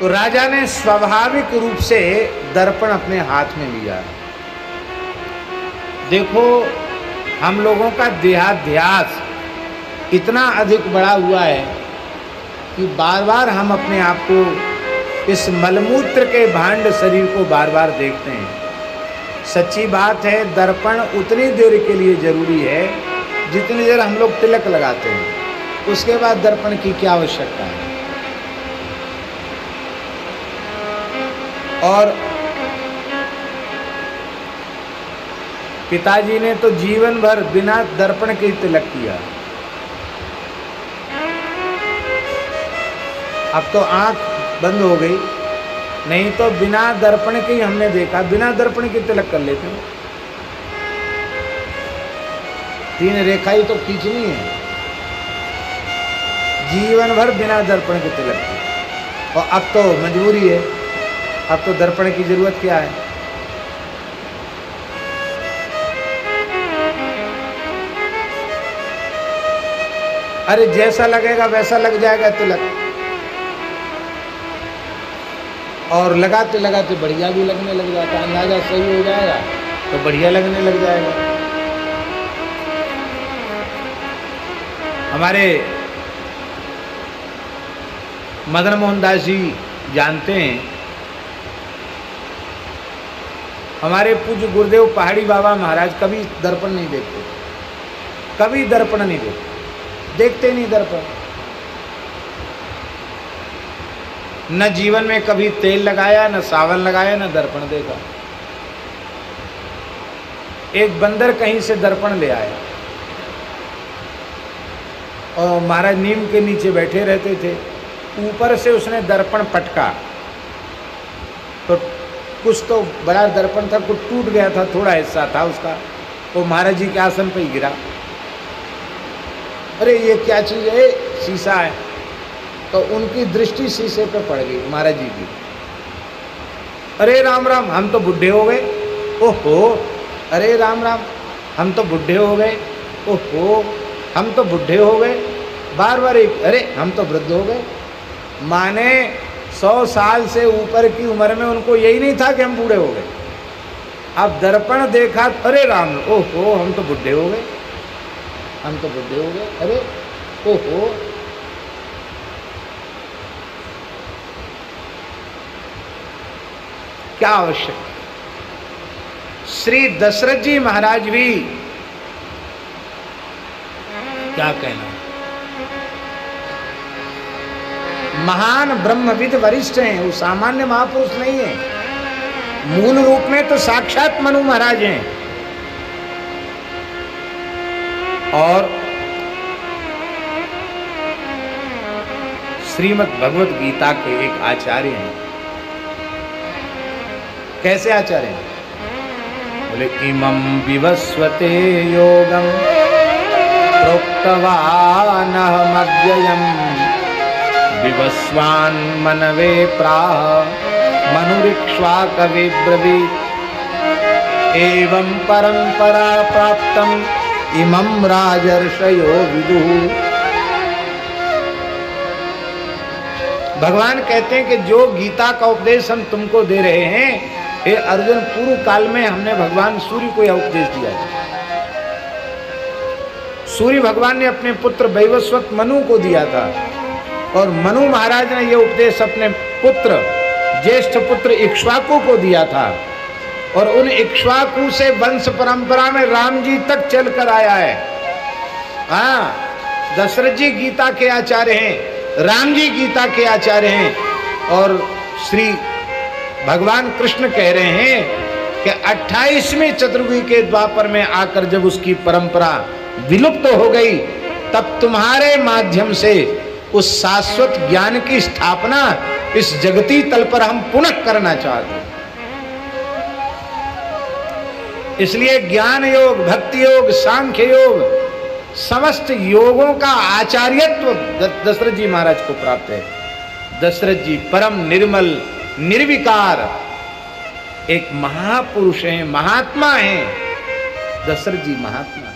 तो राजा ने स्वाभाविक रूप से दर्पण अपने हाथ में लिया। देखो हम लोगों का देहाध्यास इतना अधिक बढ़ा हुआ है कि बार बार हम अपने आप को इस मलमूत्र के भांड शरीर को बार बार देखते हैं। सच्ची बात है, दर्पण उतनी देर के लिए जरूरी है जितनी देर हम लोग तिलक लगाते हैं, उसके बाद दर्पण की क्या आवश्यकता है। और पिताजी ने तो जीवन भर बिना दर्पण के तिलक किया। अब तो आंख बंद हो गई, नहीं तो बिना दर्पण के ही हमने देखा, बिना दर्पण के तिलक कर लेते हैं। 3 रेखा ही तो खींचनी है, जीवन भर बिना दर्पण के तिलक की। और अब तो मजबूरी है, अब तो दर्पण की जरूरत क्या है। अरे जैसा लगेगा वैसा लग जाएगा तिलक, और लगाते लगाते बढ़िया भी लगने लग जाता है। अंदाजा सही हो जाएगा तो बढ़िया लगने लग जाएगा। हमारे मदन मोहन दास जी जानते हैं, हमारे पूज्य गुरुदेव पहाड़ी बाबा महाराज कभी दर्पण नहीं देखते, कभी दर्पण नहीं देखते नहीं दर्पण। न जीवन में कभी तेल लगाया, न सावन लगाया, न दर्पण देखा। एक बंदर कहीं से दर्पण ले आया और महाराज नीम के नीचे बैठे रहते थे, ऊपर से उसने दर्पण पटका तो कुछ तो बड़ा दर्पण था, कुछ टूट गया था, थोड़ा हिस्सा था उसका, वो महाराज जी के आसन पे ही गिरा। अरे ये क्या चीज है, शीशा है। तो उनकी दृष्टि शीशे पे पड़ गई महाराज जी की। अरे राम राम, हम तो बुढ़े हो गए। ओहो, अरे राम राम, हम तो बुढ़े हो गए। ओहो, हम तो बुढ़े हो गए। बार बार एक, अरे हम तो वृद्ध हो गए। माने 100 साल से ऊपर की उम्र में उनको यही नहीं था कि हम बूढ़े हो गए। अब दर्पण देखा, अरे राम, ओहो हम तो बुढ़े हो गए, हम तो बुढ़े हो गए। अरे ओहो, क्या आवश्यक। श्री दशरथ जी महाराज भी क्या कहना, महान ब्रह्मविद वरिष्ठ हैं, वो सामान्य महापुरुष नहीं है। मूल रूप में तो साक्षात मनु महाराज हैं और श्रीमद् भगवत गीता के एक आचार्य हैं। कैसे आचार्य हैं? बोले इमं विवस्वते योगम प्रोक्तवानहमव्ययम् विवस्वान् मनवे प्राह मनुरिक्ष्वाकवे ब्रवीत् एवं परंपरा प्राप्तम् इमं राजर्षयो विदुः। भगवान कहते हैं कि जो गीता का उपदेश हम तुमको दे रहे हैं, हे अर्जुन, पूर्व काल में हमने भगवान सूर्य को यह उपदेश दिया है। सूर्य भगवान ने अपने पुत्र वैवस्वत मनु को दिया था और मनु महाराज ने यह उपदेश अपने पुत्र ज्येष्ठ पुत्र इक्ष्वाकु को दिया था और उन इक्ष्वाकु से वंश परंपरा में राम जी तक चलकर आया है। हाँ, दशरथ जी गीता के आचार्य हैं, राम जी गीता के आचार्य हैं और श्री भगवान कृष्ण कह रहे हैं कि 28वें चतुर्युगी के द्वापर में आकर जब उसकी परंपरा विलुप्त हो गई, तब तुम्हारे माध्यम से उस शाश्वत ज्ञान की स्थापना इस जगती तल पर हम पुनः करना चाहते हैं। इसलिए ज्ञान योग, भक्ति योग, सांख्य योग, समस्त योगों का आचार्यत्व दशरथ जी महाराज को प्राप्त है। दशरथ जी परम निर्मल निर्विकार एक महापुरुष हैं, महात्मा हैं। दशरथ जी महात्मा।